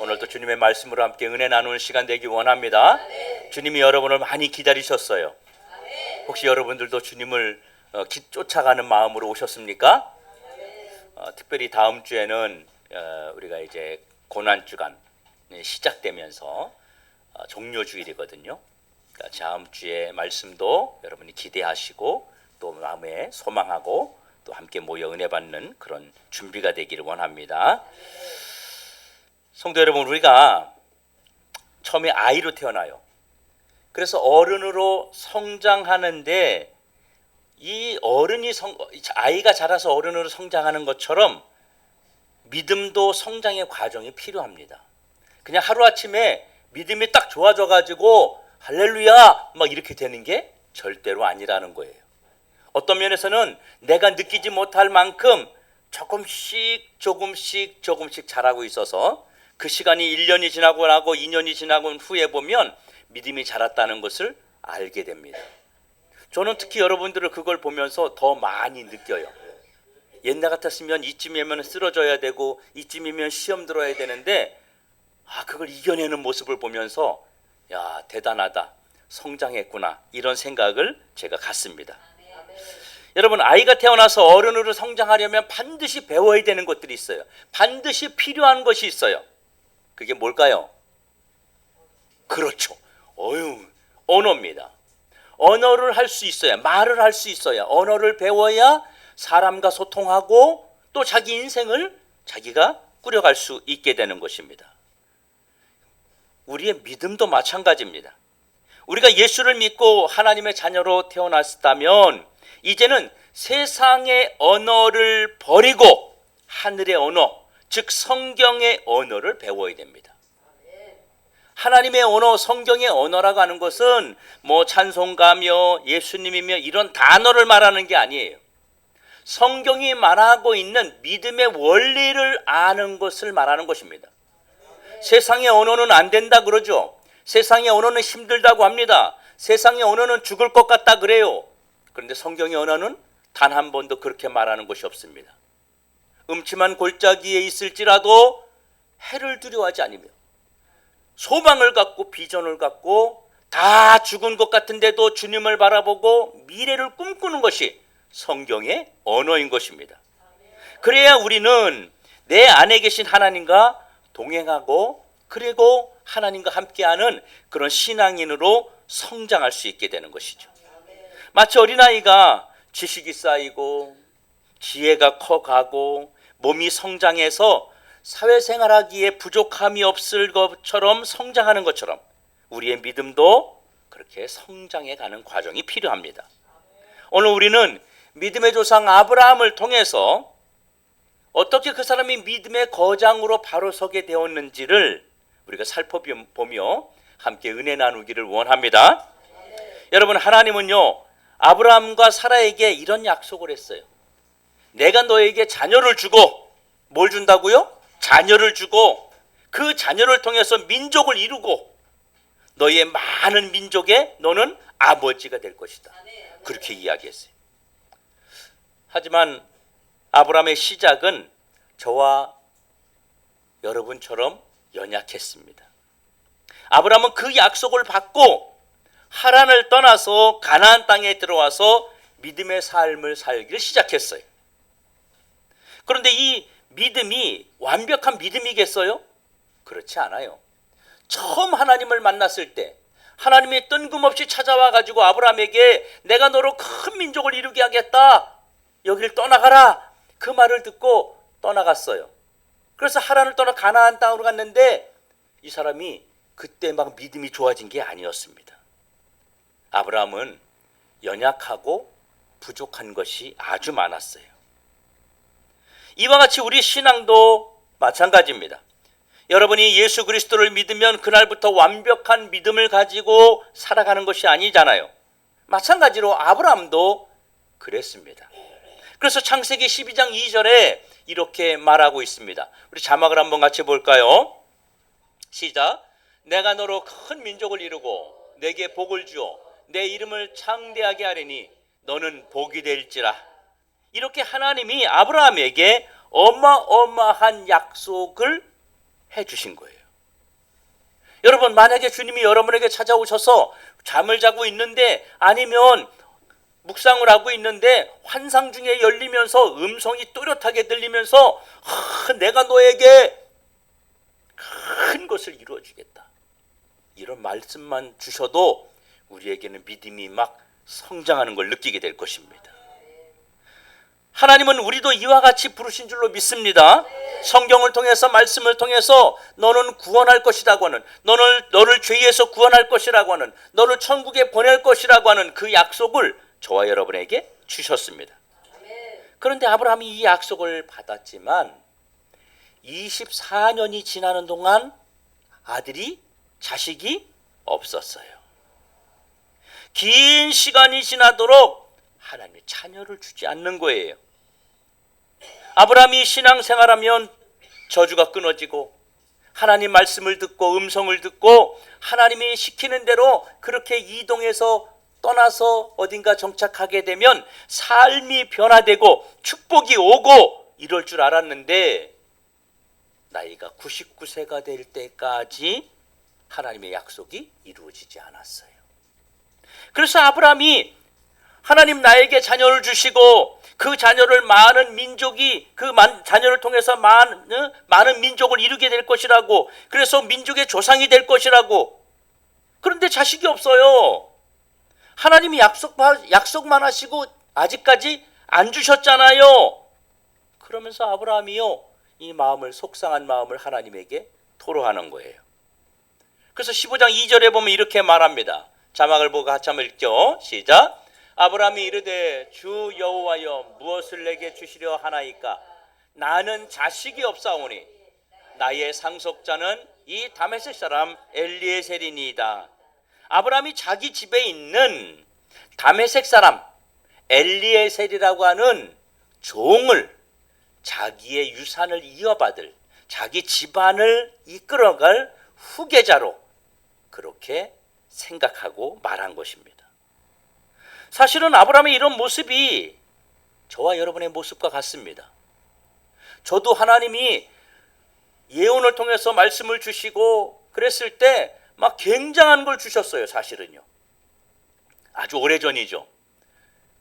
오늘도 주님의 말씀으로 함께 은혜 나누는 시간 되기 원합니다. 주님이 여러분을 많이 기다리셨어요. 혹시 여러분들도 주님을 쫓아가는 마음으로 오셨습니까? 특별히 다음 주에는 우리가 이제 고난주간 시작되면서 종료주일이거든요. 그러니까 다음 주에 말씀도 여러분이 기대하시고 또 마음에 소망하고 또 함께 모여 은혜 받는 그런 준비가 되기를 원합니다. 성도 여러분, 우리가 처음에 아이로 태어나요. 그래서 어른으로 성장하는데 이 아이가 자라서 어른으로 성장하는 것처럼 믿음도 성장의 과정이 필요합니다. 그냥 하루아침에 믿음이 딱 좋아져가지고 할렐루야 막 이렇게 되는 게 절대로 아니라는 거예요. 어떤 면에서는 내가 느끼지 못할 만큼 조금씩 자라고 있어서 그 시간이 1년이 지나고 나고 2년이 지나고 후에 보면 믿음이 자랐다는 것을 알게 됩니다. 저는 특히 여러분들을 그걸 보면서 더 많이 느껴요. 옛날 같았으면 이쯤이면 쓰러져야 되고 이쯤이면 시험 들어야 되는데 그걸 이겨내는 모습을 보면서 야, 대단하다, 성장했구나, 이런 생각을 제가 갖습니다. 여러분, 아이가 태어나서 어른으로 성장하려면 반드시 배워야 되는 것들이 있어요. 반드시 필요한 것이 있어요. 그게 뭘까요? 그렇죠. 언어입니다. 언어를 할 수 있어야, 말을 할 수 있어야, 언어를 배워야 사람과 소통하고 또 자기 인생을 자기가 꾸려갈 수 있게 되는 것입니다. 우리의 믿음도 마찬가지입니다. 우리가 예수를 믿고 하나님의 자녀로 태어났다면 이제는 세상의 언어를 버리고 하늘의 언어, 즉 성경의 언어를 배워야 됩니다. 하나님의 언어, 성경의 언어라고 하는 것은 뭐 찬송가며 예수님이며 이런 단어를 말하는 게 아니에요. 성경이 말하고 있는 믿음의 원리를 아는 것을 말하는 것입니다. 세상의 언어는 안 된다 그러죠. 세상의 언어는 힘들다고 합니다. 세상의 언어는 죽을 것 같다 그래요. 그런데 성경의 언어는 단 한 번도 그렇게 말하는 것이 없습니다. 음침한 골짜기에 있을지라도 해를 두려워하지 않으며 소망을 갖고 비전을 갖고 다 죽은 것 같은데도 주님을 바라보고 미래를 꿈꾸는 것이 성경의 언어인 것입니다. 그래야 우리는 내 안에 계신 하나님과 동행하고 그리고 하나님과 함께하는 그런 신앙인으로 성장할 수 있게 되는 것이죠. 마치 어린아이가 지식이 쌓이고 지혜가 커가고 몸이 성장해서 사회생활하기에 부족함이 없을 것처럼 성장하는 것처럼 우리의 믿음도 그렇게 성장해 가는 과정이 필요합니다. 오늘 우리는 믿음의 조상 아브라함을 통해서 어떻게 그 사람이 믿음의 거장으로 바로 서게 되었는지를 우리가 살펴보며 함께 은혜 나누기를 원합니다. 여러분, 하나님은요 아브라함과 사라에게 이런 약속을 했어요. 내가 너에게 자녀를 주고, 뭘 준다고요? 자녀를 주고 그 자녀를 통해서 민족을 이루고 너의 많은 민족의 너는 아버지가 될 것이다. 그렇게 이야기했어요. 하지만 아브라함의 시작은 저와 여러분처럼 연약했습니다. 아브라함은 그 약속을 받고 하란을 떠나서 가나안 땅에 들어와서 믿음의 삶을 살기를 시작했어요. 그런데 이 믿음이 완벽한 믿음이겠어요? 그렇지 않아요. 처음 하나님을 만났을 때 하나님이 뜬금없이 찾아와 가지고 아브라함에게 내가 너로 큰 민족을 이루게 하겠다, 여기를 떠나가라, 그 말을 듣고 떠나갔어요. 그래서 하란을 떠나 가나안 땅으로 갔는데 이 사람이 그때 막 믿음이 좋아진 게 아니었습니다. 아브라함은 연약하고 부족한 것이 아주 많았어요. 이와 같이 우리 신앙도 마찬가지입니다. 여러분이 예수 그리스도를 믿으면 그날부터 완벽한 믿음을 가지고 살아가는 것이 아니잖아요. 마찬가지로 아브라함도 그랬습니다. 그래서 창세기 12장 2절에 이렇게 말하고 있습니다. 우리 자막을 한번 같이 볼까요? 시작. 내가 너로 큰 민족을 이루고 내게 복을 주어 내 이름을 창대하게 하리니 너는 복이 될지라. 이렇게 하나님이 아브라함에게 어마어마한 약속을 해 주신 거예요. 여러분, 만약에 주님이 여러분에게 찾아오셔서 잠을 자고 있는데, 아니면 묵상을 하고 있는데 환상 중에 열리면서 음성이 또렷하게 들리면서 내가 너에게 큰 것을 이루어주겠다, 이런 말씀만 주셔도 우리에게는 믿음이 막 성장하는 걸 느끼게 될 것입니다. 하나님은 우리도 이와 같이 부르신 줄로 믿습니다. 성경을 통해서, 말씀을 통해서 너는 구원할 것이라고 하는, 너를 죄에서 구원할 것이라고 하는, 너를 천국에 보낼 것이라고 하는 그 약속을 저와 여러분에게 주셨습니다. 그런데 아브라함이 이 약속을 받았지만 24년이 지나는 동안 자식이 없었어요. 긴 시간이 지나도록 하나님이 자녀를 주지 않는 거예요. 아브라함이 신앙생활하면 저주가 끊어지고, 하나님 말씀을 듣고 음성을 듣고 하나님이 시키는 대로 그렇게 이동해서 떠나서 어딘가 정착하게 되면 삶이 변화되고 축복이 오고 이럴 줄 알았는데, 나이가 99세가 될 때까지 하나님의 약속이 이루어지지 않았어요. 그래서 아브라함이 하나님 나에게 자녀를 주시고 그 자녀를 많은 민족이, 자녀를 통해서 많은 민족을 이루게 될 것이라고, 그래서 민족의 조상이 될 것이라고. 그런데 자식이 없어요. 하나님이 약속만 하시고 아직까지 안 주셨잖아요. 그러면서 아브라함이요, 이 마음을, 속상한 마음을 하나님에게 토로하는 거예요. 그래서 15장 2절에 보면 이렇게 말합니다. 자막을 보고 같이 한번 읽죠. 시작. 아브라함이 이르되 주 여호와여 무엇을 내게 주시려 하나이까? 나는 자식이 없사오니 나의 상속자는 이 다메섹 사람 엘리에셀이니이다. 아브라함이 자기 집에 있는 다메섹 사람 엘리에셀이라고 하는 종을, 자기의 유산을 이어받을, 자기 집안을 이끌어갈 후계자로 그렇게 생각하고 말한 것입니다. 사실은 아브라함의 이런 모습이 저와 여러분의 모습과 같습니다. 저도 하나님이 예언을 통해서 말씀을 주시고 그랬을 때 막 굉장한 걸 주셨어요. 사실은요, 아주 오래전이죠.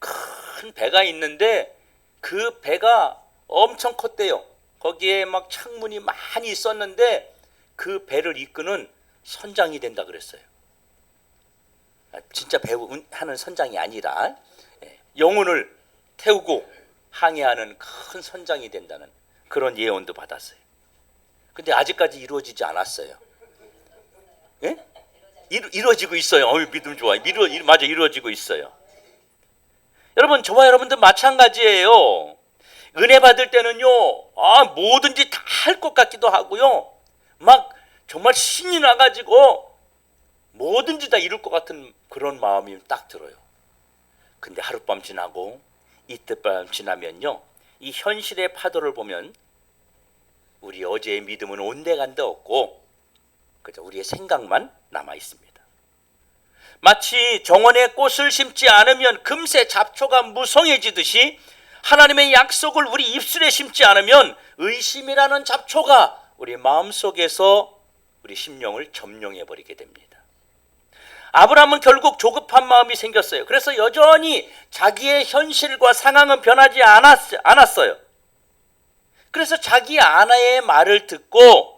큰 배가 있는데 그 배가 엄청 컸대요. 거기에 막 창문이 많이 있었는데 그 배를 이끄는 선장이 된다 그랬어요. 진짜 배우하는 선장이 아니라 영혼을 태우고 항해하는 큰 선장이 된다는 그런 예언도 받았어요. 근데 아직까지 이루어지지 않았어요. 예? 이루어지고 있어요. 믿음 좋아요. 맞아, 이루어지고 있어요. 여러분, 저와 여러분들 마찬가지예요. 은혜 받을 때는요, 뭐든지 다 할 것 같기도 하고요, 막 정말 신이 나가지고 뭐든지 다 이룰 것 같은 그런 마음이 딱 들어요. 근데 하룻밤 지나고 이틀밤 지나면요, 이 현실의 파도를 보면 우리 어제의 믿음은 온데간데 없고 그저 우리의 생각만 남아 있습니다. 마치 정원에 꽃을 심지 않으면 금세 잡초가 무성해지듯이 하나님의 약속을 우리 입술에 심지 않으면 의심이라는 잡초가 우리 마음속에서 우리 심령을 점령해버리게 됩니다. 아브라함은 결국 조급한 마음이 생겼어요. 그래서 여전히 자기의 현실과 상황은 변하지 않았어요. 그래서 자기 아내의 말을 듣고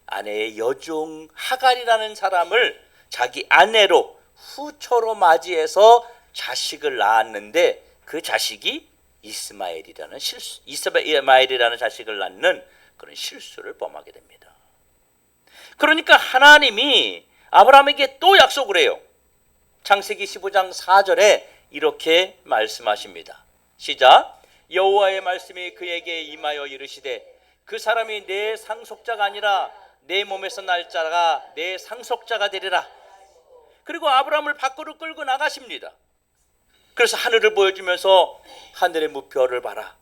아내의 여종 하갈이라는 사람을 자기 아내로, 후처로 맞이해서 자식을 낳았는데 그 자식이 이스마엘이라는 자식을 낳는 그런 실수를 범하게 됩니다. 그러니까 하나님이 아브라함에게 또 약속을 해요. 창세기 15장 4절에 이렇게 말씀하십니다. 시작. 여호와의 말씀이 그에게 임하여 이르시되 그 사람이 내 상속자가 아니라 내 몸에서 날 자가 내 상속자가 되리라. 그리고 아브라함을 밖으로 끌고 나가십니다. 그래서 하늘을 보여주면서 하늘의 무별을 봐라.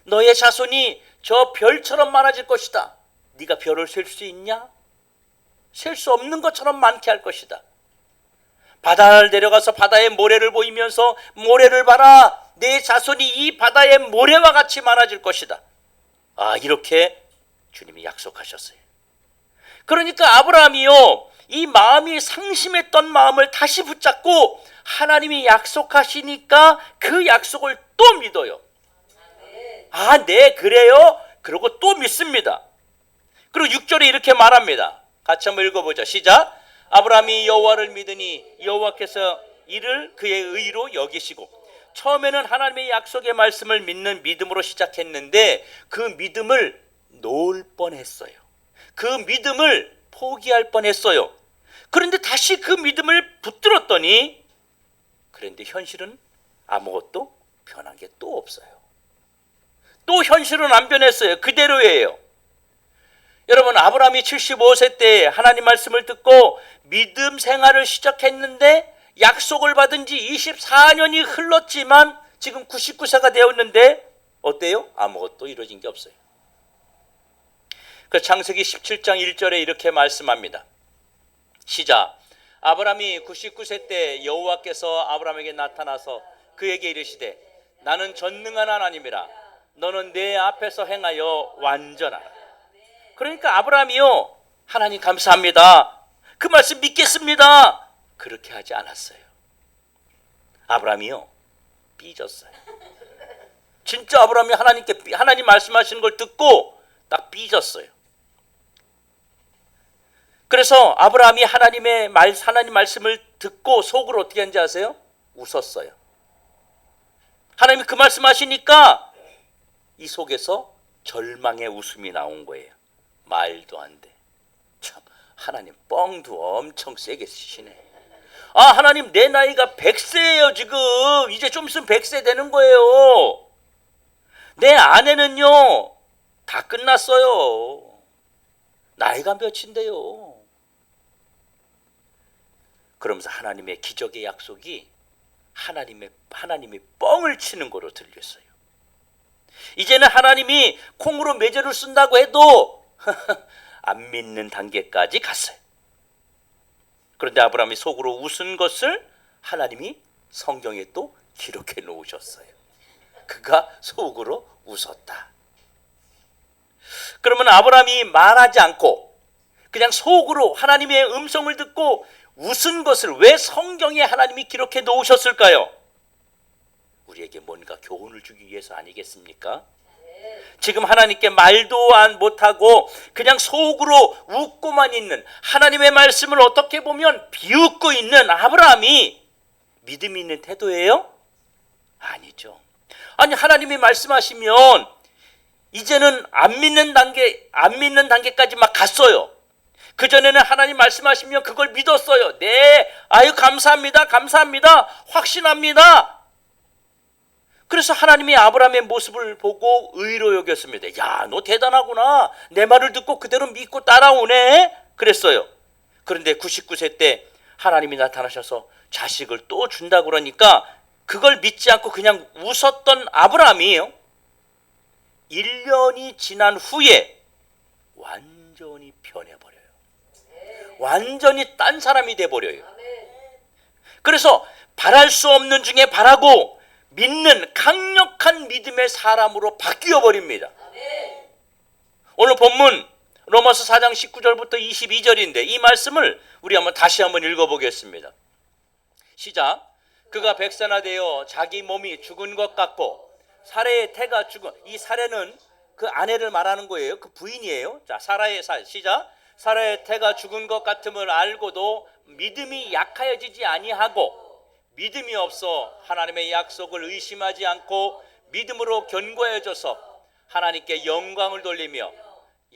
너의 자손이 저 별처럼 많아질 것이다. 네가 별을 셀 수 있냐? 셀 수 없는 것처럼 많게 할 것이다. 바다를 내려가서 바다의 모래를 보이면서 모래를 봐라. 내 자손이 이 바다의 모래와 같이 많아질 것이다. 이렇게 주님이 약속하셨어요. 그러니까 아브라함이요, 이 마음이 상심했던 마음을 다시 붙잡고 하나님이 약속하시니까 그 약속을 또 믿어요. 아, 네, 그래요? 그러고 또 믿습니다. 그리고 6절에 이렇게 말합니다. 같이 한번 읽어보죠. 시작. 아브라함이 여호와를 믿으니 여호와께서 이를 그의 의로 여기시고. 처음에는 하나님의 약속의 말씀을 믿는 믿음으로 시작했는데 그 믿음을 놓을 뻔했어요. 그 믿음을 포기할 뻔했어요. 그런데 다시 그 믿음을 붙들었더니 그런데 현실은 아무것도 변한 게 또 없어요. 또 현실은 안 변했어요. 그대로예요. 여러분, 아브라함이 75세 때 하나님 말씀을 듣고 믿음 생활을 시작했는데 약속을 받은 지 24년이 흘렀지만 지금 99세가 되었는데 어때요? 아무것도 이루어진 게 없어요. 그 창세기 17장 1절에 이렇게 말씀합니다. 시작. 아브라함이 99세 때 여호와께서 아브라함에게 나타나서 그에게 이르시되 나는 전능한 하나님이라 너는 내 앞에서 행하여 완전하라. 그러니까 아브라함이요, 하나님 감사합니다, 그 말씀 믿겠습니다, 그렇게 하지 않았어요. 아브라함이요, 삐졌어요. 진짜 아브라함이 하나님 말씀하시는 걸 듣고 딱 삐졌어요. 그래서 아브라함이 하나님 말씀을 듣고 속으로 어떻게 한지 아세요? 웃었어요. 하나님이 그 말씀하시니까 이 속에서 절망의 웃음이 나온 거예요. 말도 안 돼. 참, 하나님 뻥도 엄청 세게 치시네. 아, 하나님 내 나이가 100세예요 지금. 이제 좀 있으면 100세 되는 거예요. 내 아내는요 다 끝났어요. 나이가 몇인데요. 그러면서 하나님의 기적의 약속이 하나님이 뻥을 치는 거로 들렸어요. 이제는 하나님이 콩으로 매저를 쓴다고 해도 안 믿는 단계까지 갔어요. 그런데 아브라함이 속으로 웃은 것을 하나님이 성경에 또 기록해 놓으셨어요. 그가 속으로 웃었다. 그러면 아브라함이 말하지 않고 그냥 속으로 하나님의 음성을 듣고 웃은 것을 왜 성경에 하나님이 기록해 놓으셨을까요? 우리에게 뭔가 교훈을 주기 위해서 아니겠습니까? 지금 하나님께 말도 못하고 그냥 속으로 웃고만 있는, 하나님의 말씀을 어떻게 보면 비웃고 있는 아브라함이 믿음이 있는 태도예요? 아니죠. 아니, 하나님이 말씀하시면 이제는 안 믿는 단계까지 막 갔어요. 그전에는 하나님 말씀하시면 그걸 믿었어요. 네, 아유 감사합니다, 확신합니다. 그래서 하나님이 아브라함의 모습을 보고 의로 여겼습니다. 야, 너 대단하구나. 내 말을 듣고 그대로 믿고 따라오네. 그랬어요. 그런데 99세 때 하나님이 나타나셔서 자식을 또 준다 그러니까 그걸 믿지 않고 그냥 웃었던 아브라함이에요. 1년이 지난 후에 완전히 변해버려요. 완전히 딴 사람이 돼버려요. 그래서 바랄 수 없는 중에 바라고 믿는 강력한 믿음의 사람으로 바뀌어 버립니다. 오늘 본문 로마서 4장 19절부터 22절인데 이 말씀을 우리 다시 한번 읽어보겠습니다. 시작. 그가 백세나 되어 자기 몸이 죽은 것 같고 사라의 태가 죽은, 이 사라는 그 아내를 말하는 거예요. 그 부인이에요. 자, 시작. 사라의 태가 죽은 것 같음을 알고도 믿음이 약하여지지 아니하고 믿음이 없어 하나님의 약속을 의심하지 않고 믿음으로 견고해져서 하나님께 영광을 돌리며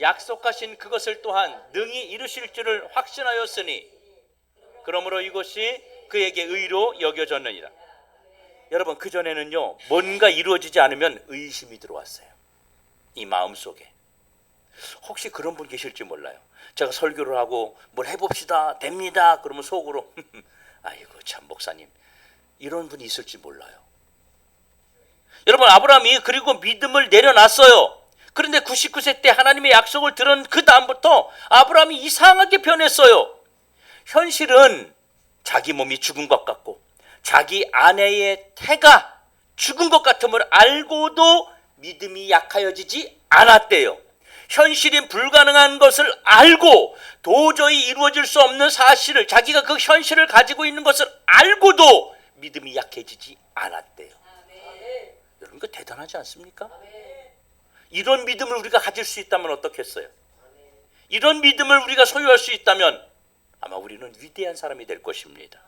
약속하신 그것을 또한 능히 이루실 줄을 확신하였으니 그러므로 이것이 그에게 의로 여겨졌느니라. 여러분, 그전에는요 뭔가 이루어지지 않으면 의심이 들어왔어요. 이 마음속에. 혹시 그런 분 계실지 몰라요. 제가 설교를 하고 뭘 해봅시다, 됩니다, 그러면 속으로 아이고 참 목사님, 이런 분이 있을지 몰라요. 여러분, 아브라함이 그리고 믿음을 내려놨어요. 그런데 99세 때 하나님의 약속을 들은 그 다음부터 아브라함이 이상하게 변했어요. 현실은 자기 몸이 죽은 것 같고 자기 아내의 태가 죽은 것 같음을 알고도 믿음이 약하여지지 않았대요. 현실이 불가능한 것을 알고 도저히 이루어질 수 없는 사실을, 자기가 그 현실을 가지고 있는 것을 알고도 믿음이 약해지지 않았대요. 여러분, 이거 대단하지 않습니까? 이런 믿음을 우리가 가질 수 있다면 어떻겠어요? 이런 믿음을 우리가 소유할 수 있다면 아마 우리는 위대한 사람이 될 것입니다.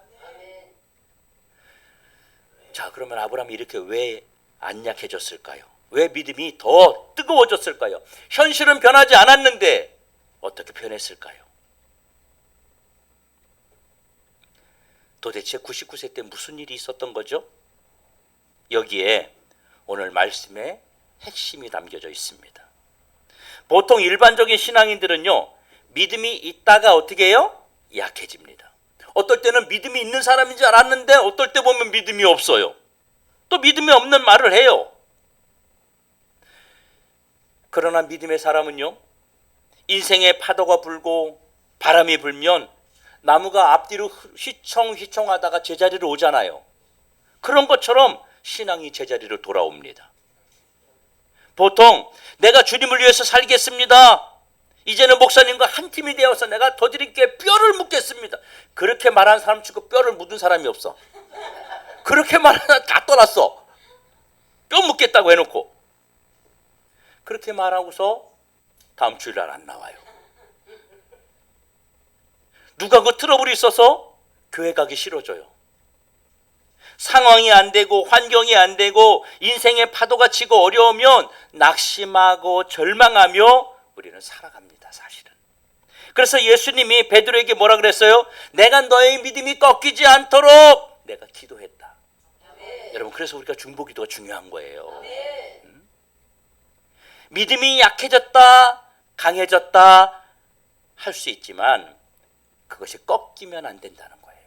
자, 그러면 아브라함이 이렇게 왜 안 약해졌을까요? 왜 믿음이 더 뜨거워졌을까요? 현실은 변하지 않았는데 어떻게 변했을까요? 도대체 99세 때 무슨 일이 있었던 거죠? 여기에 오늘 말씀에 핵심이 담겨져 있습니다. 보통 일반적인 신앙인들은요, 믿음이 있다가 어떻게 해요? 약해집니다. 어떨 때는 믿음이 있는 사람인 줄 알았는데 어떨 때 보면 믿음이 없어요. 또 믿음이 없는 말을 해요. 그러나 믿음의 사람은요, 인생의 파도가 불고 바람이 불면 나무가 앞뒤로 휘청휘청하다가 제자리로 오잖아요. 그런 것처럼 신앙이 제자리로 돌아옵니다. 보통 내가 주님을 위해서 살겠습니다. 이제는 목사님과 한 팀이 되어서 내가 더 드릴게 뼈를 묻겠습니다. 그렇게 말하는 사람 치고 뼈를 묻은 사람이 없어. 그렇게 말하면 다 떠났어. 뼈 묻겠다고 해놓고. 그렇게 말하고서 다음 주일날 안 나와요. 누가 그 트러블이 있어서 교회 가기 싫어져요. 상황이 안 되고 환경이 안 되고 인생의 파도가 치고 어려우면 낙심하고 절망하며 우리는 살아갑니다, 사실은. 그래서 예수님이 베드로에게 뭐라 그랬어요? 내가 너의 믿음이 꺾이지 않도록 내가 기도했다. 여러분, 그래서 우리가 중보기도가 중요한 거예요. 믿음이 약해졌다, 강해졌다 할 수 있지만 그것이 꺾이면 안 된다는 거예요.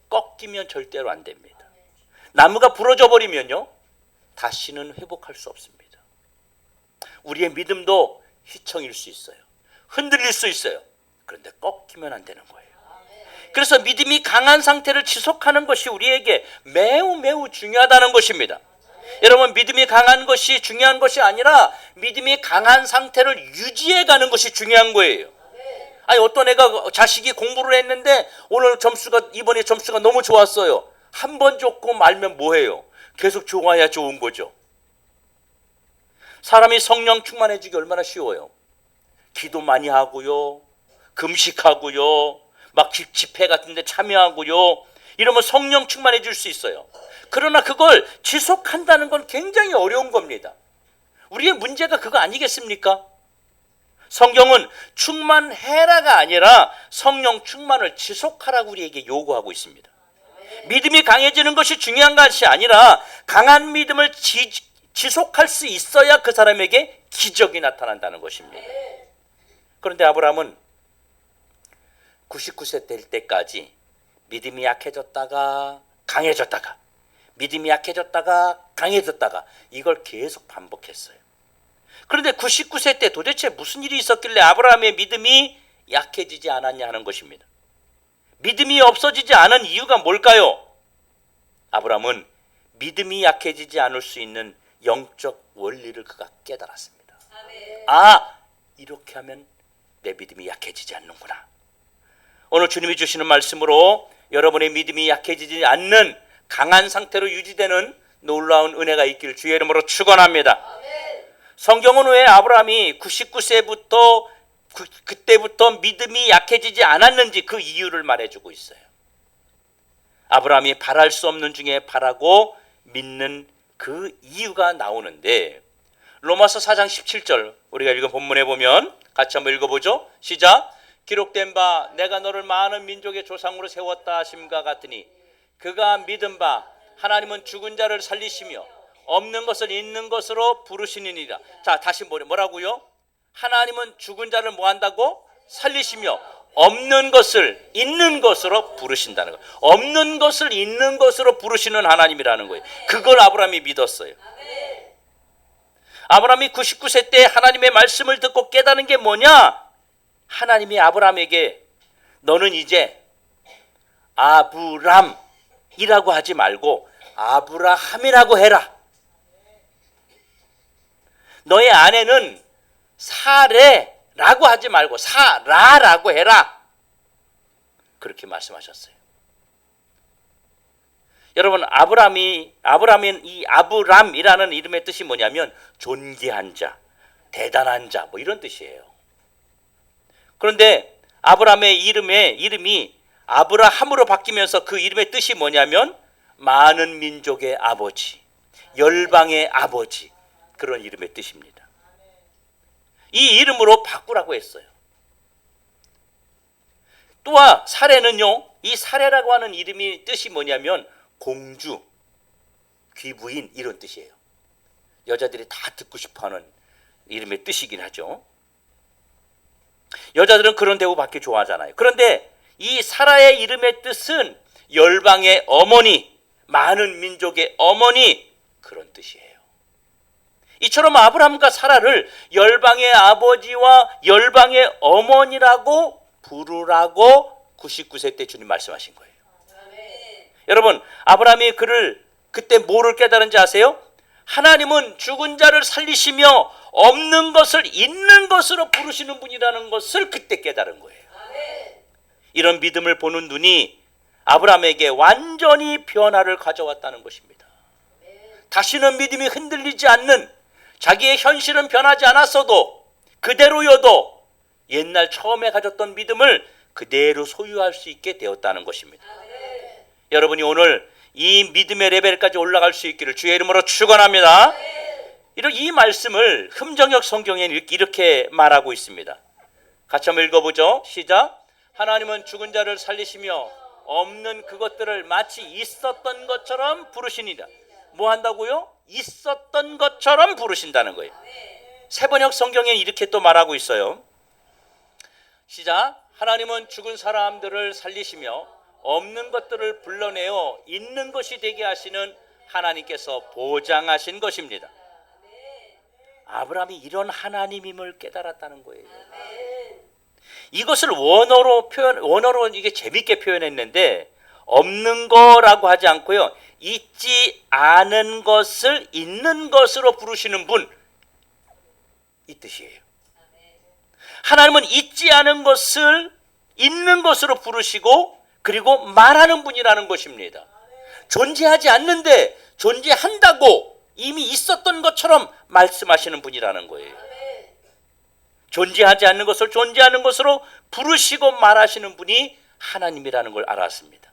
꺾이면 절대로 안 됩니다. 나무가 부러져 버리면요, 다시는 회복할 수 없습니다. 우리의 믿음도 휘청일 수 있어요. 흔들릴 수 있어요. 그런데 꺾이면 안 되는 거예요. 그래서 믿음이 강한 상태를 지속하는 것이 우리에게 매우 매우 중요하다는 것입니다. 여러분, 믿음이 강한 것이 중요한 것이 아니라 믿음이 강한 상태를 유지해가는 것이 중요한 거예요. 아니, 어떤 애가 자식이 공부를 했는데 이번에 점수가 너무 좋았어요. 한 번 좋고 말면 뭐해요? 계속 좋아야 좋은 거죠. 사람이 성령 충만해지기 얼마나 쉬워요. 기도 많이 하고요, 금식하고요, 막 집회 같은 데 참여하고요, 이러면 성령 충만해질 수 있어요. 그러나 그걸 지속한다는 건 굉장히 어려운 겁니다. 우리의 문제가 그거 아니겠습니까? 성경은 충만해라가 아니라 성령 충만을 지속하라고 우리에게 요구하고 있습니다. 믿음이 강해지는 것이 중요한 것이 아니라 강한 믿음을 지속할 수 있어야 그 사람에게 기적이 나타난다는 것입니다. 그런데 아브라함은 99세 될 때까지 믿음이 약해졌다가 강해졌다가, 믿음이 약해졌다가 강해졌다가, 이걸 계속 반복했어요. 그런데 99세 때 도대체 무슨 일이 있었길래 아브라함의 믿음이 약해지지 않았냐 하는 것입니다. 믿음이 없어지지 않은 이유가 뭘까요? 아브라함은 믿음이 약해지지 않을 수 있는 영적 원리를 그가 깨달았습니다. 아, 이렇게 하면 내 믿음이 약해지지 않는구나. 오늘 주님이 주시는 말씀으로 여러분의 믿음이 약해지지 않는 강한 상태로 유지되는 놀라운 은혜가 있기를 주의 이름으로 축원합니다. 성경은 왜 아브라함이 99세부터 그때부터 믿음이 약해지지 않았는지 그 이유를 말해주고 있어요. 아브라함이 바랄 수 없는 중에 바라고 믿는 그 이유가 나오는데, 로마서 4장 17절 우리가 읽은 본문에 보면 같이 한번 읽어보죠. 시작. 기록된 바 내가 너를 많은 민족의 조상으로 세웠다 하심과 같으니 그가 믿은 바 하나님은 죽은 자를 살리시며 없는 것을 있는 것으로 부르시니라. 자, 다시 뭐라고요? 하나님은 죽은 자를 뭐 한다고? 살리시며 없는 것을 있는 것으로 부르신다는 거예요. 없는 것을 있는 것으로 부르시는 하나님이라는 거예요. 그걸 아브라함이 믿었어요. 아브라함이 99세 때 하나님의 말씀을 듣고 깨닫는 게 뭐냐? 하나님이 아브라함에게 너는 이제 아브람이라고 하지 말고 아브라함이라고 해라. 너의 아내는 사레라고 하지 말고 사라라고 해라. 그렇게 말씀하셨어요. 여러분, 아브람인 이 아브람이라는 이름의 뜻이 뭐냐면 존귀한 자, 대단한 자, 뭐 이런 뜻이에요. 그런데 아브람의 이름이 아브라함으로 바뀌면서 그 이름의 뜻이 뭐냐면 많은 민족의 아버지, 열방의 아버지, 그런 이름의 뜻입니다. 이 이름으로 바꾸라고 했어요. 또한 사레는요, 이 사레라고 하는 이름이 뜻이 뭐냐면 공주, 귀부인, 이런 뜻이에요. 여자들이 다 듣고 싶어하는 이름의 뜻이긴 하죠. 여자들은 그런 대우 받기 좋아하잖아요. 그런데 이 사라의 이름의 뜻은 열방의 어머니, 많은 민족의 어머니, 그런 뜻이에요. 이처럼 아브라함과 사라를 열방의 아버지와 열방의 어머니라고 부르라고 99세 때 주님 말씀하신 거예요. 여러분, 아브라함이 그때 뭐를 깨달은지 아세요? 하나님은 죽은 자를 살리시며 없는 것을 있는 것으로 부르시는 분이라는 것을 그때 깨달은 거예요. 이런 믿음을 보는 눈이 아브라함에게 완전히 변화를 가져왔다는 것입니다. 다시는 믿음이 흔들리지 않는, 자기의 현실은 변하지 않았어도 그대로여도 옛날 처음에 가졌던 믿음을 그대로 소유할 수 있게 되었다는 것입니다. 여러분이 오늘 이 믿음의 레벨까지 올라갈 수 있기를 주의 이름으로 축원합니다. 이 말씀을 흠정역 성경에 이렇게 말하고 있습니다. 같이 한번 읽어보죠. 시작. 하나님은 죽은 자를 살리시며 없는 그것들을 마치 있었던 것처럼 부르시니라. 뭐 한다고요? 있었던 것처럼 부르신다는 거예요. 세번역 성경에 이렇게 또 말하고 있어요. 시작. 하나님은 죽은 사람들을 살리시며 없는 것들을 불러내어 있는 것이 되게 하시는 하나님께서 보장하신 것입니다. 아브라함이 이런 하나님임을 깨달았다는 거예요. 이것을 원어로 이게 재밌게 표현했는데, 없는 거라고 하지 않고요, 있지 않은 것을 있는 것으로 부르시는 분, 이 뜻이에요. 하나님은 있지 않은 것을 있는 것으로 부르시고 그리고 말하는 분이라는 것입니다. 존재하지 않는데 존재한다고 이미 있었던 것처럼 말씀하시는 분이라는 거예요. 존재하지 않는 것을 존재하는 것으로 부르시고 말하시는 분이 하나님이라는 걸 알았습니다.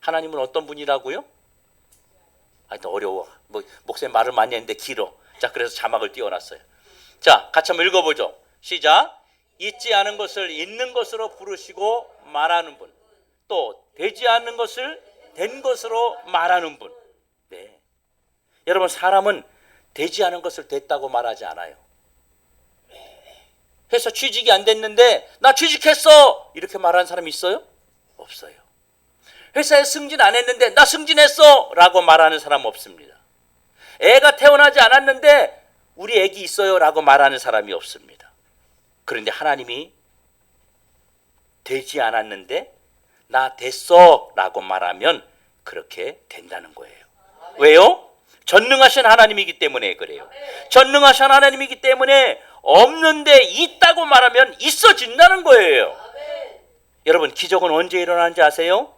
하나님은 어떤 분이라고요? 또 어려워. 목사님 말을 많이 했는데 길어. 자, 그래서 자막을 띄워놨어요. 자, 같이 한번 읽어보죠. 시작. 있지 않은 것을 있는 것으로 부르시고 말하는 분, 또 되지 않는 것을 된 것으로 말하는 분. 네. 여러분, 사람은 되지 않은 것을 됐다고 말하지 않아요. 회사 취직이 안 됐는데 나 취직했어 이렇게 말하는 사람이 있어요? 없어요. 회사에 승진 안 했는데 나 승진했어 라고 말하는 사람 없습니다. 애가 태어나지 않았는데 우리 애기 있어요 라고 말하는 사람이 없습니다. 그런데 하나님이 되지 않았는데 나 됐어 라고 말하면 그렇게 된다는 거예요. 왜요? 전능하신 하나님이기 때문에 그래요. 전능하신 하나님이기 때문에 없는데 있다고 말하면 있어진다는 거예요. 여러분, 기적은 언제 일어나는지 아세요?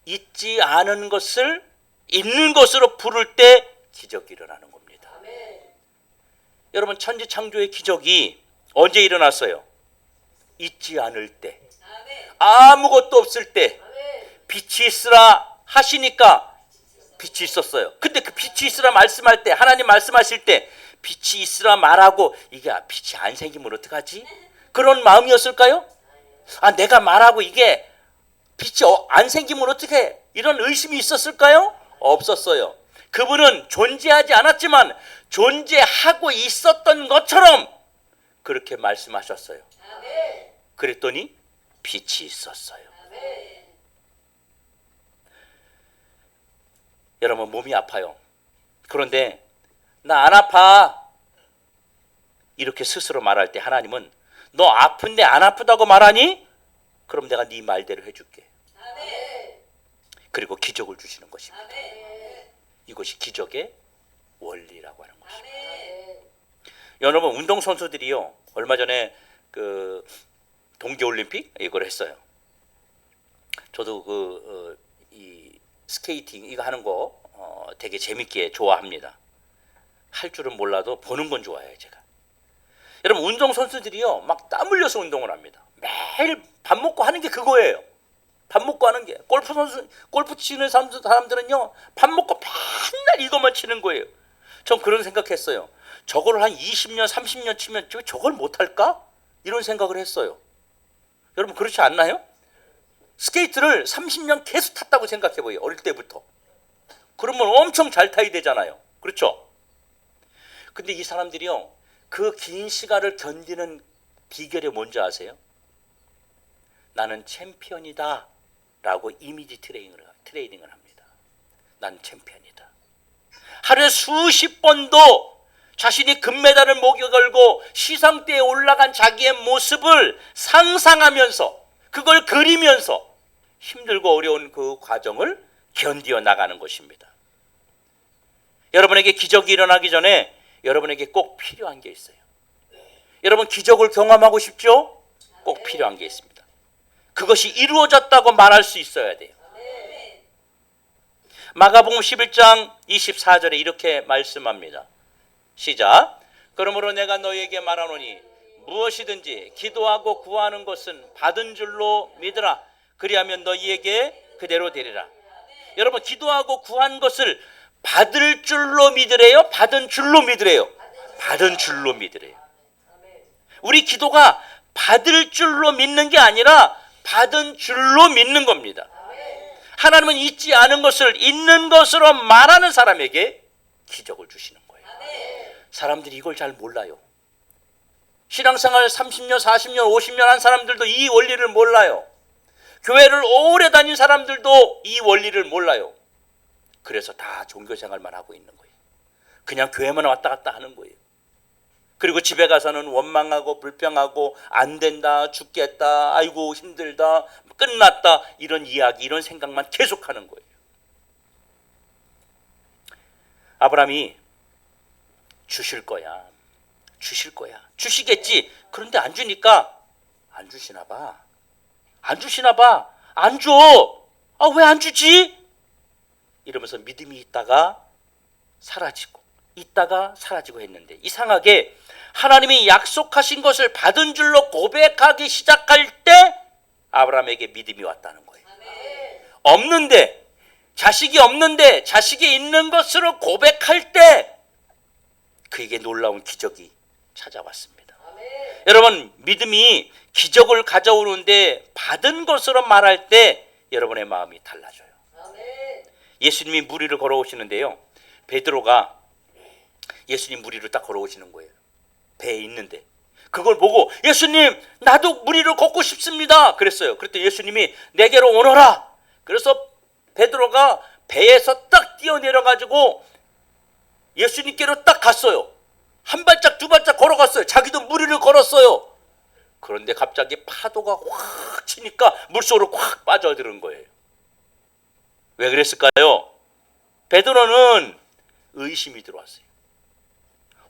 있지 않은 것을 있는 것으로 부를 때 기적이 일어나는 겁니다. 여러분, 천지창조의 기적이 언제 일어났어요? 있지 않을 때, 아무것도 없을 때 빛이 있으라 하시니까 빛이 있었어요. 근데 그 빛이 있으라 말씀할 때, 하나님 말씀하실 때 빛이 있으라 말하고 이게 빛이 안 생기면 어떡하지? 그런 마음이었을까요? 내가 말하고 이게 빛이 안 생기면 어떡해? 이런 의심이 있었을까요? 없었어요. 그분은 존재하지 않았지만 존재하고 있었던 것처럼 그렇게 말씀하셨어요. 그랬더니 빛이 있었어요. 여러분, 몸이 아파요. 그런데 나 안 아파 이렇게 스스로 말할 때 하나님은 너 아픈데 안 아프다고 말하니? 그럼 내가 네 말대로 해줄게. 그리고 기적을 주시는 것입니다. 이것이 기적의 원리라고 하는 것입니다. 여러분 운동 선수들이요 얼마 전에 그 동계올림픽 이걸 했어요. 저도 이 스케이팅 이거 하는 거 되게 재밌게 좋아합니다. 할 줄은 몰라도 보는 건 좋아해요 제가. 여러분 운동 선수들이요 막 땀 흘려서 운동을 합니다. 매일 밥 먹고 하는 게 그거예요. 밥 먹고 하는 게. 골프 치는 사람들은요 밥 먹고 맨날 이것만 치는 거예요. 전 그런 생각했어요. 저걸 한 20년 30년 치면 저걸 못할까? 이런 생각을 했어요. 여러분 그렇지 않나요? 스케이트를 30년 계속 탔다고 생각해봐요. 어릴 때부터. 그러면 엄청 잘 타야 되잖아요. 그렇죠? 근데 이 사람들이요 그 긴 시간을 견디는 비결이 뭔지 아세요? 나는 챔피언이다 라고 이미지 트레이닝을 합니다. 난 챔피언이다. 하루에 수십 번도 자신이 금메달을 목에 걸고 시상대에 올라간 자기의 모습을 상상하면서 그걸 그리면서 힘들고 어려운 그 과정을 견디어 나가는 것입니다. 여러분에게 기적이 일어나기 전에 여러분에게 꼭 필요한 게 있어요. 여러분 기적을 경험하고 싶죠? 꼭 필요한 게 있습니다. 그것이 이루어졌다고 말할 수 있어야 돼요. 마가복음 11장 24절에 이렇게 말씀합니다. 시작. 그러므로 내가 너희에게 말하노니 무엇이든지 기도하고 구하는 것은 받은 줄로 믿으라. 그리하면 너희에게 그대로 되리라. 여러분 기도하고 구한 것을 받을 줄로 믿으래요? 받은 줄로 믿으래요? 받은 줄로 믿으래요. 우리 기도가 받을 줄로 믿는 게 아니라 받은 줄로 믿는 겁니다. 하나님은 있지 않은 것을 있는 것으로 말하는 사람에게 기적을 주시는 거예요. 사람들이 이걸 잘 몰라요. 신앙생활 30년, 40년, 50년 한 사람들도 이 원리를 몰라요. 교회를 오래 다닌 사람들도 이 원리를 몰라요. 그래서 다 종교생활만 하고 있는 거예요. 그냥 교회만 왔다 갔다 하는 거예요. 그리고 집에 가서는 원망하고 불평하고 안 된다, 죽겠다, 아이고 힘들다, 끝났다 이런 이야기, 이런 생각만 계속하는 거예요. 아브라함이 주실 거야, 주실 거야, 주시겠지. 그런데 안 주니까 안 주시나 봐. 안 주시나 봐. 안 줘. 아, 왜 안 주지? 이러면서 믿음이 있다가 사라지고 있다가 사라지고 했는데 이상하게 하나님이 약속하신 것을 받은 줄로 고백하기 시작할 때 아브라함에게 믿음이 왔다는 거예요. 없는데, 자식이 없는데 자식이 있는 것으로 고백할 때 그에게 놀라운 기적이 찾아왔습니다. 여러분 믿음이 기적을 가져오는데 받은 것으로 말할 때 여러분의 마음이 달라져요. 예수님이 물 위를 걸어오시는데요, 베드로가 예수님 물 위를 딱 걸어오시는 거예요. 배에 있는데 그걸 보고 예수님 나도 물 위를 걷고 싶습니다 그랬어요. 그랬더니 예수님이 내게로 오너라. 그래서 베드로가 배에서 딱 뛰어내려가지고 예수님께로 딱 갔어요. 한 발짝 두 발짝 걸어갔어요. 자기도 물 위를 걸었어요. 그런데 갑자기 파도가 확 치니까 물속으로 확 빠져드는 거예요. 왜 그랬을까요? 베드로는 의심이 들어왔어요.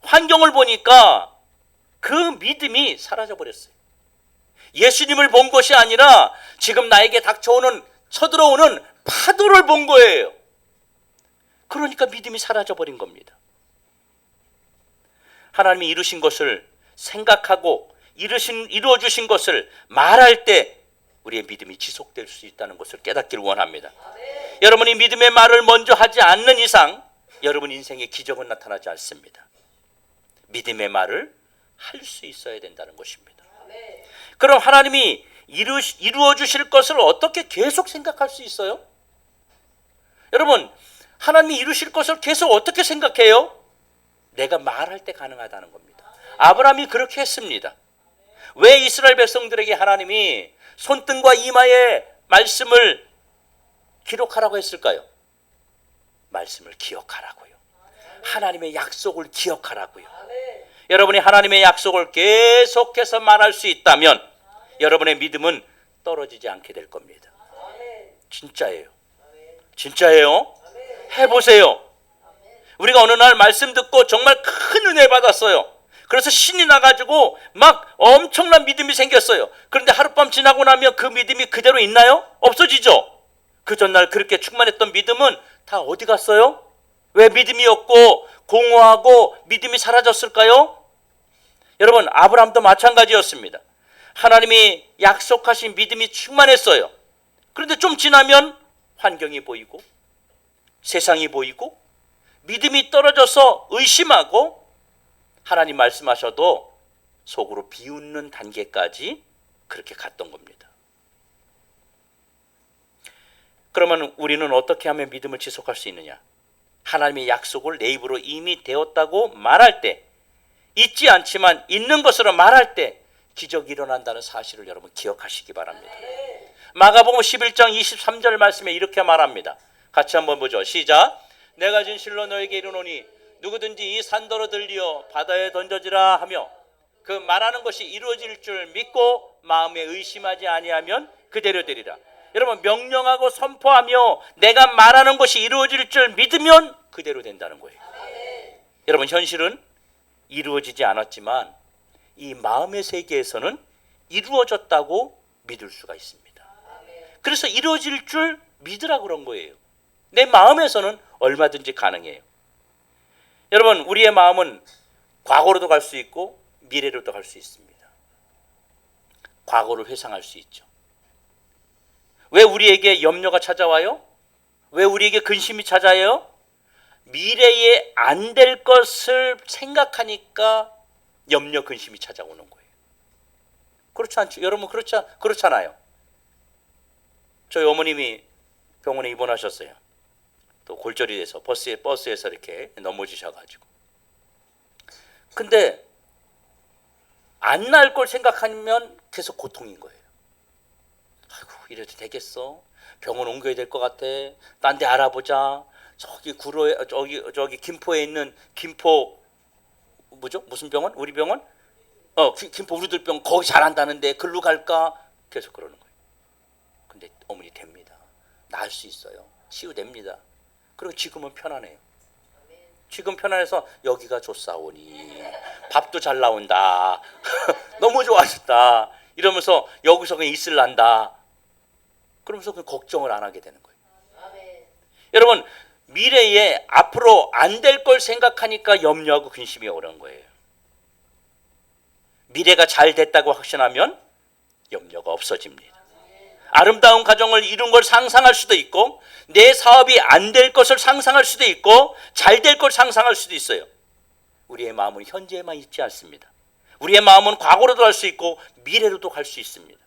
환경을 보니까 그 믿음이 사라져버렸어요. 예수님을 본 것이 아니라 지금 나에게 닥쳐오는 쳐들어오는 파도를 본 거예요. 그러니까 믿음이 사라져버린 겁니다. 하나님이 이루신 것을 생각하고 이루어주신 것을 말할 때 우리의 믿음이 지속될 수 있다는 것을 깨닫기를 원합니다. 여러분이 믿음의 말을 먼저 하지 않는 이상 여러분 인생에 기적은 나타나지 않습니다. 믿음의 말을 할 수 있어야 된다는 것입니다. 그럼 하나님이 이루어 주실 것을 어떻게 계속 생각할 수 있어요? 여러분 하나님이 이루실 것을 계속 어떻게 생각해요? 내가 말할 때 가능하다는 겁니다. 아브라함이 그렇게 했습니다. 왜 이스라엘 백성들에게 하나님이 손등과 이마에 말씀을 기록하라고 했을까요? 말씀을 기억하라고요. 하나님의 약속을 기억하라고요. 여러분이 하나님의 약속을 계속해서 말할 수 있다면 여러분의 믿음은 떨어지지 않게 될 겁니다. 진짜예요. 진짜예요. 해보세요. 우리가 어느 날 말씀 듣고 정말 큰 은혜 받았어요. 그래서 신이 나가지고 막 엄청난 믿음이 생겼어요. 그런데 하룻밤 지나고 나면 그 믿음이 그대로 있나요? 없어지죠. 그 전날 그렇게 충만했던 믿음은 다 어디 갔어요? 왜 믿음이 없고 공허하고 믿음이 사라졌을까요? 여러분, 아브라함도 마찬가지였습니다. 하나님이 약속하신 믿음이 충만했어요. 그런데 좀 지나면 환경이 보이고 세상이 보이고 믿음이 떨어져서 의심하고 하나님 말씀하셔도 속으로 비웃는 단계까지 그렇게 갔던 겁니다. 그러면 우리는 어떻게 하면 믿음을 지속할 수 있느냐? 하나님의 약속을 내 입으로 이미 되었다고 말할 때, 있지 않지만 있는 것으로 말할 때 기적이 일어난다는 사실을 여러분 기억하시기 바랍니다. 마가복음 11장 23절 말씀에 이렇게 말합니다. 같이 한번 보죠. 시작. 내가 진실로 너에게 이르노니 누구든지 이 산더러 들리어 바다에 던져지라 하며 그 말하는 것이 이루어질 줄 믿고 마음에 의심하지 아니하면 그대로 되리라. 여러분, 명령하고 선포하며 내가 말하는 것이 이루어질 줄 믿으면 그대로 된다는 거예요. 여러분, 현실은 이루어지지 않았지만 이 마음의 세계에서는 이루어졌다고 믿을 수가 있습니다. 그래서 이루어질 줄 믿으라고 그런 거예요. 내 마음에서는 얼마든지 가능해요. 여러분, 우리의 마음은 과거로도 갈 수 있고 미래로도 갈 수 있습니다. 과거를 회상할 수 있죠. 왜 우리에게 염려가 찾아와요? 왜 우리에게 근심이 찾아와요? 미래에 안 될 것을 생각하니까 염려, 근심이 찾아오는 거예요. 그렇지 않죠? 여러분, 그렇잖아요. 저희 어머님이 병원에 입원하셨어요. 또 골절이 돼서 버스에서 이렇게 넘어지셔가지고. 근데 안 날 걸 생각하면 계속 고통인 거예요. 아이고, 이래도 되겠어? 병원 옮겨야 될 것 같아. 딴 데 알아보자. 저기 김포에 있는 김포 뭐죠? 무슨 병원? 우리 병원? 김포 우리들 병원 거기 잘한다는데 글로 갈까? 계속 그러는 거예요. 근데 어머니 됩니다. 나을 수 있어요. 치유됩니다. 그리고 지금은 편안해요. 지금 편안해서 여기가 좋사오니 밥도 잘 나온다. 너무 좋아졌다. 이러면서 여기서 그냥 있을란다. 그러면서 그 걱정을 안 하게 되는 거예요. 여러분, 미래에 앞으로 안 될 걸 생각하니까 염려하고 근심이 오는 거예요. 미래가 잘 됐다고 확신하면 염려가 없어집니다. 아름다운 가정을 이룬 걸 상상할 수도 있고 내 사업이 안 될 것을 상상할 수도 있고 잘 될 걸 상상할 수도 있어요. 우리의 마음은 현재에만 있지 않습니다. 우리의 마음은 과거로도 갈 수 있고 미래로도 갈 수 있습니다.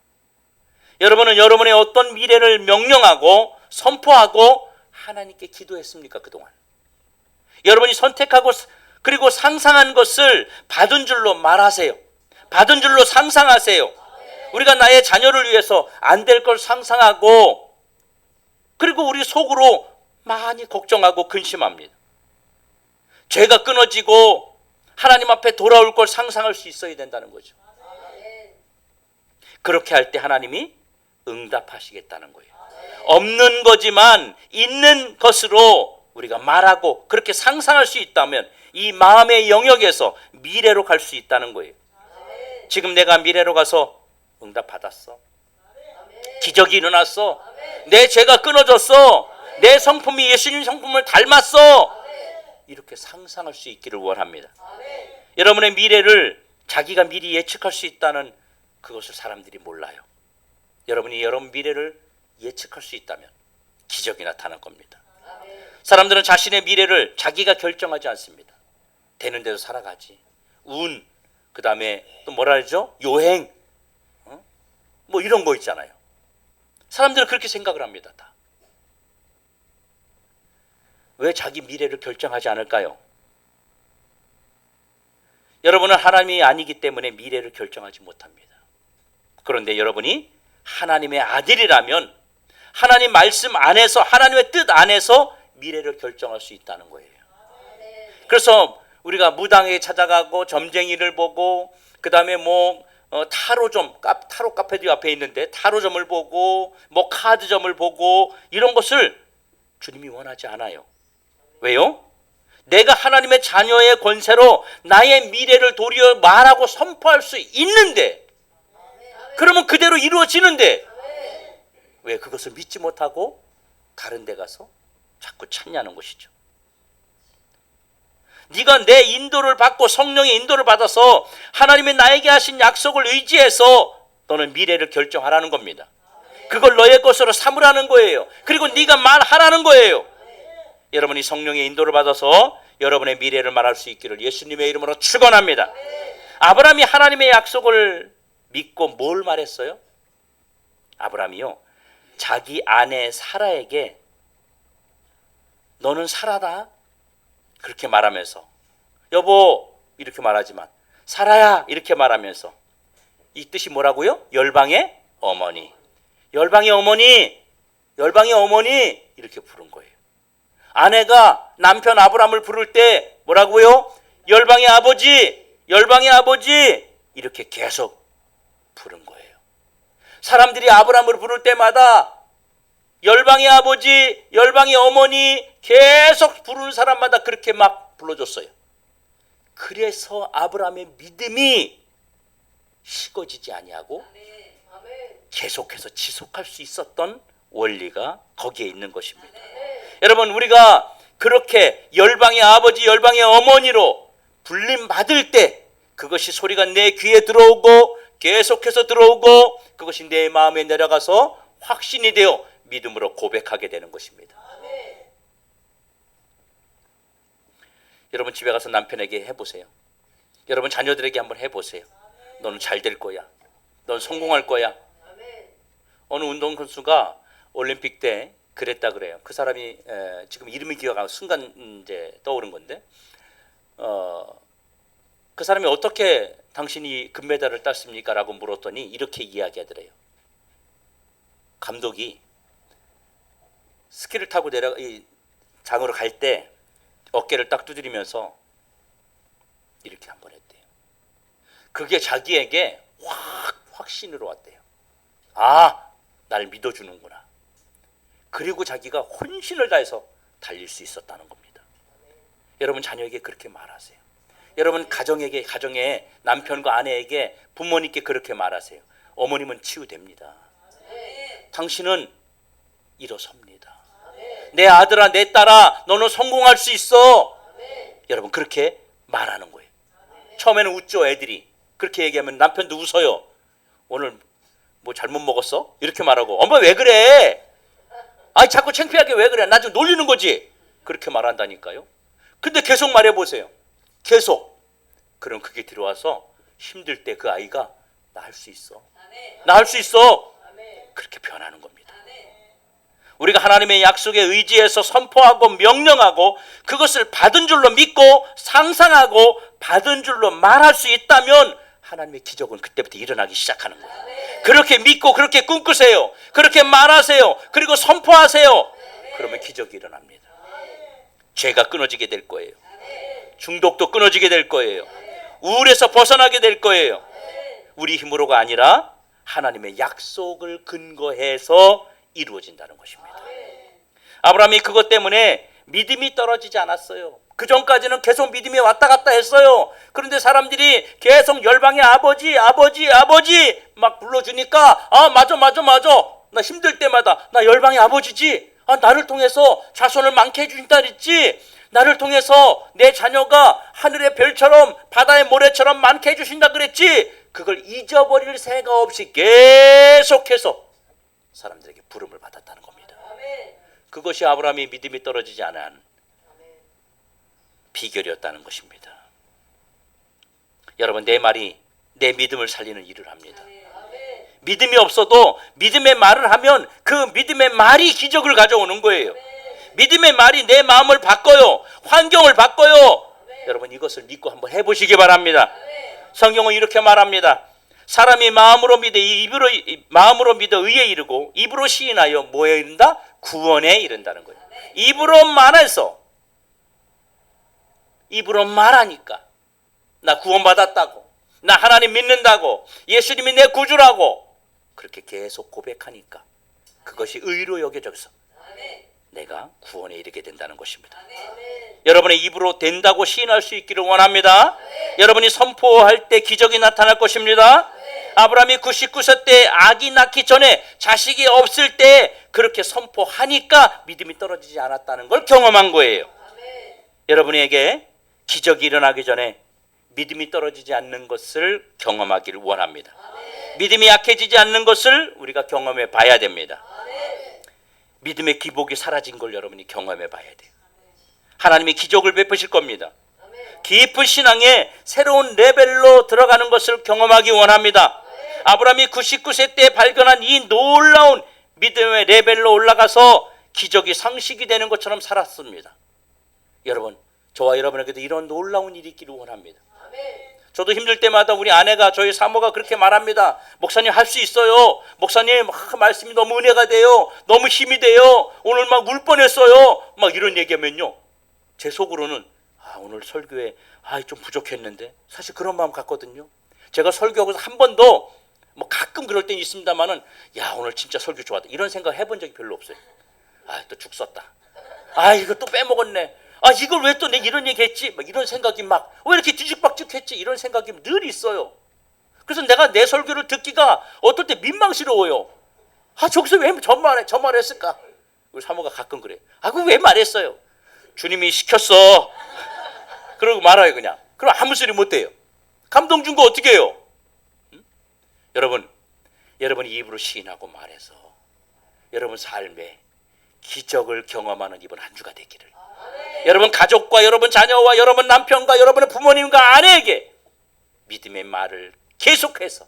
여러분은 여러분의 어떤 미래를 명령하고 선포하고 하나님께 기도했습니까? 그동안 여러분이 선택하고 그리고 상상한 것을 받은 줄로 말하세요. 받은 줄로 상상하세요. 우리가 나의 자녀를 위해서 안 될 걸 상상하고 그리고 우리 속으로 많이 걱정하고 근심합니다. 죄가 끊어지고 하나님 앞에 돌아올 걸 상상할 수 있어야 된다는 거죠. 그렇게 할 때 하나님이 응답하시겠다는 거예요. 없는 거지만 있는 것으로 우리가 말하고 그렇게 상상할 수 있다면 이 마음의 영역에서 미래로 갈 수 있다는 거예요. 지금 내가 미래로 가서 응답 받았어. 기적이 일어났어. 내 죄가 끊어졌어. 내 성품이 예수님 성품을 닮았어. 이렇게 상상할 수 있기를 원합니다. 여러분의 미래를 자기가 미리 예측할 수 있다는 그것을 사람들이 몰라요. 여러분이 여러분 미래를 예측할 수 있다면 기적이 나타날 겁니다. 사람들은 자신의 미래를 자기가 결정하지 않습니다. 되는 대로 살아가지. 운, 그 다음에 또 뭐라 그러죠? 요행, 뭐 이런 거 있잖아요. 사람들은 그렇게 생각을 합니다. 다. 왜 자기 미래를 결정하지 않을까요? 여러분은 하나님이 아니기 때문에 미래를 결정하지 못합니다. 그런데 여러분이 하나님의 아들이라면 하나님 말씀 안에서 하나님의 뜻 안에서 미래를 결정할 수 있다는 거예요. 그래서 우리가 무당에 찾아가고 점쟁이를 보고 그 다음에 타로 카페도 앞에 있는데 타로점을 보고 카드점을 보고 이런 것을 주님이 원하지 않아요. 왜요? 내가 하나님의 자녀의 권세로 나의 미래를 도리어 말하고 선포할 수 있는데, 그러면 그대로 이루어지는데 왜 그것을 믿지 못하고 다른 데 가서 자꾸 찾냐는 것이죠. 네가 내 인도를 받고 성령의 인도를 받아서 하나님의 나에게 하신 약속을 의지해서 너는 미래를 결정하라는 겁니다. 그걸 너의 것으로 삼으라는 거예요. 그리고 네가 말하라는 거예요. 여러분이 성령의 인도를 받아서 여러분의 미래를 말할 수 있기를 예수님의 이름으로 축원합니다. 아브라함이 하나님의 약속을 믿고 뭘 말했어요? 아브라함이요, 자기 아내 사라에게 너는 사라다 그렇게 말하면서, 여보 이렇게 말하지만 사라야 이렇게 말하면서, 이 뜻이 뭐라고요? 열방의 어머니, 열방의 어머니, 열방의 어머니 이렇게 부른 거예요. 아내가 남편 아브라함을 부를 때 뭐라고요? 열방의 아버지, 열방의 아버지 이렇게 계속 부른 거예요. 사람들이 아브라함을 부를 때마다 열방의 아버지, 열방의 어머니 계속 부르는 사람마다 그렇게 막 불러줬어요. 그래서 아브라함의 믿음이 식어지지 아니하고 계속해서 지속할 수 있었던 원리가 거기에 있는 것입니다. 여러분, 우리가 그렇게 열방의 아버지, 열방의 어머니로 불림 받을 때 그것이 소리가 내 귀에 들어오고 계속해서 들어오고 그것이 내 마음에 내려가서 확신이 되어 믿음으로 고백하게 되는 것입니다. 여러분 집에 가서 남편에게 해보세요. 여러분 자녀들에게 한번 해보세요. 너는 잘 될 거야. 넌 성공할 거야. 어느 운동선수가 올림픽 때 그랬다 그래요. 그 사람이 지금 이름이 기억하고 순간 이제 떠오른 건데, 그 사람이 어떻게 당신이 금메달을 땄습니까? 라고 물었더니 이렇게 이야기하더래요. 감독이 스키를 타고 이 장으로 갈 때 어깨를 딱 두드리면서 이렇게 한 번 했대요. 그게 자기에게 확신으로 왔대요. 아, 날 믿어주는구나. 그리고 자기가 혼신을 다해서 달릴 수 있었다는 겁니다. 여러분 자녀에게 그렇게 말하세요. 여러분 가정에 남편과 아내에게 부모님께 그렇게 말하세요. 어머님은 치유됩니다. 당신은 일어섭니다. 내 아들아, 내 딸아, 너는 성공할 수 있어. 여러분 그렇게 말하는 거예요. 처음에는 웃죠. 애들이 그렇게 얘기하면 남편도 웃어요. 오늘 뭐 잘못 먹었어? 이렇게 말하고, 엄마 왜 그래? 아니 자꾸 창피하게 왜 그래? 나 좀 놀리는 거지. 그렇게 말한다니까요. 근데 계속 말해보세요. 계속. 그럼 그게 들어와서 힘들 때 그 아이가 나 할 수 있어, 나 할 수 있어, 그렇게 변하는 겁니다. 우리가 하나님의 약속에 의지해서 선포하고 명령하고 그것을 받은 줄로 믿고 상상하고 받은 줄로 말할 수 있다면 하나님의 기적은 그때부터 일어나기 시작하는 거예요. 그렇게 믿고 그렇게 꿈꾸세요. 그렇게 말하세요. 그리고 선포하세요. 그러면 기적이 일어납니다. 죄가 끊어지게 될 거예요. 중독도 끊어지게 될 거예요. 우울에서 벗어나게 될 거예요. 우리 힘으로가 아니라 하나님의 약속을 근거해서 이루어진다는 것입니다. 아브라함이 그것 때문에 믿음이 떨어지지 않았어요. 그 전까지는 계속 믿음이 왔다 갔다 했어요. 그런데 사람들이 계속 열방의 아버지, 아버지, 아버지 막 불러주니까, 아 맞아 나 힘들 때마다 나 열방의 아버지지. 아 나를 통해서 자손을 많게 해준다 그랬지. 나를 통해서 내 자녀가 하늘의 별처럼 바다의 모래처럼 많게 해주신다 그랬지. 그걸 잊어버릴 생각 없이 계속해서 사람들에게 부름을 받았다는 겁니다. 그것이 아브라함이 믿음이 떨어지지 않은 비결이었다는 것입니다. 여러분 내 말이 내 믿음을 살리는 일을 합니다. 믿음이 없어도 믿음의 말을 하면 그 믿음의 말이 기적을 가져오는 거예요. 믿음의 말이 내 마음을 바꿔요. 환경을 바꿔요. 여러분 이것을 믿고 한번 해보시기 바랍니다. 성경은 이렇게 말합니다. 사람이 마음으로 믿어 의에 이르고 입으로 시인하여 뭐에 이른다? 구원에 이른다는 거예요. 입으로 말하니까 나 구원받았다고, 나 하나님 믿는다고, 예수님이 내 구주라고 그렇게 계속 고백하니까 그것이 의로 여겨져서 내가 구원에 이르게 된다는 것입니다. 여러분의 입으로 된다고 시인할 수 있기를 원합니다. 여러분이 선포할 때 기적이 나타날 것입니다. 아브라함이 99세 때 아기 낳기 전에 자식이 없을 때 그렇게 선포하니까 믿음이 떨어지지 않았다는 걸 경험한 거예요. 여러분에게 기적이 일어나기 전에 믿음이 떨어지지 않는 것을 경험하기를 원합니다. 믿음이 약해지지 않는 것을 우리가 경험해 봐야 됩니다. 믿음의 기복이 사라진 걸 여러분이 경험해 봐야 돼요. 하나님이 기적을 베푸실 겁니다. 깊은 신앙의 새로운 레벨로 들어가는 것을 경험하기 원합니다. 아브라함이 99세 때 발견한 이 놀라운 믿음의 레벨로 올라가서 기적이 상식이 되는 것처럼 살았습니다. 여러분, 저와 여러분에게도 이런 놀라운 일이 있기를 원합니다. 저도 힘들 때마다 우리 아내가, 저희 사모가 그렇게 말합니다. 목사님 할 수 있어요. 목사님 말씀이 너무 은혜가 돼요. 너무 힘이 돼요. 오늘 막 울 뻔했어요. 막 이런 얘기하면요, 제 속으로는 오늘 설교에 좀 부족했는데, 사실 그런 마음 같거든요. 제가 설교하고서 한 번도 뭐 가끔 그럴 때는 있습니다만은 오늘 진짜 설교 좋았다 이런 생각 해본 적이 별로 없어요. 또 죽 썼다. 이거 또 빼먹었네. 이걸 왜 또 내가 이런 얘기 했지? 막 이런 생각이 막 왜 이렇게 뒤죽박죽했지? 이런 생각이 늘 있어요. 그래서 내가 내 설교를 듣기가 어떨 때 민망스러워요. 저기서 왜 저 말했을까? 우리 사모가 가끔 그래. 그거 왜 말했어요? 주님이 시켰어. 그러고 말아요 그냥. 그럼 아무 소리 못 해요. 감동 준 거 어떻게 해요? 여러분이 입으로 시인하고 말해서 여러분 삶에 기적을 경험하는 이번 한 주가 되기를. 여러분 가족과 여러분 자녀와 여러분 남편과 여러분의 부모님과 아내에게 믿음의 말을 계속해서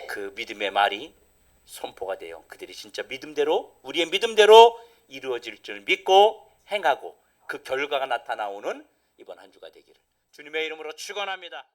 그 믿음의 말이 선포가 되어 그들이 진짜 믿음대로, 우리의 믿음대로 이루어질 줄 믿고 행하고 그 결과가 나타나오는 이번 한 주가 되기를 주님의 이름으로 축원합니다.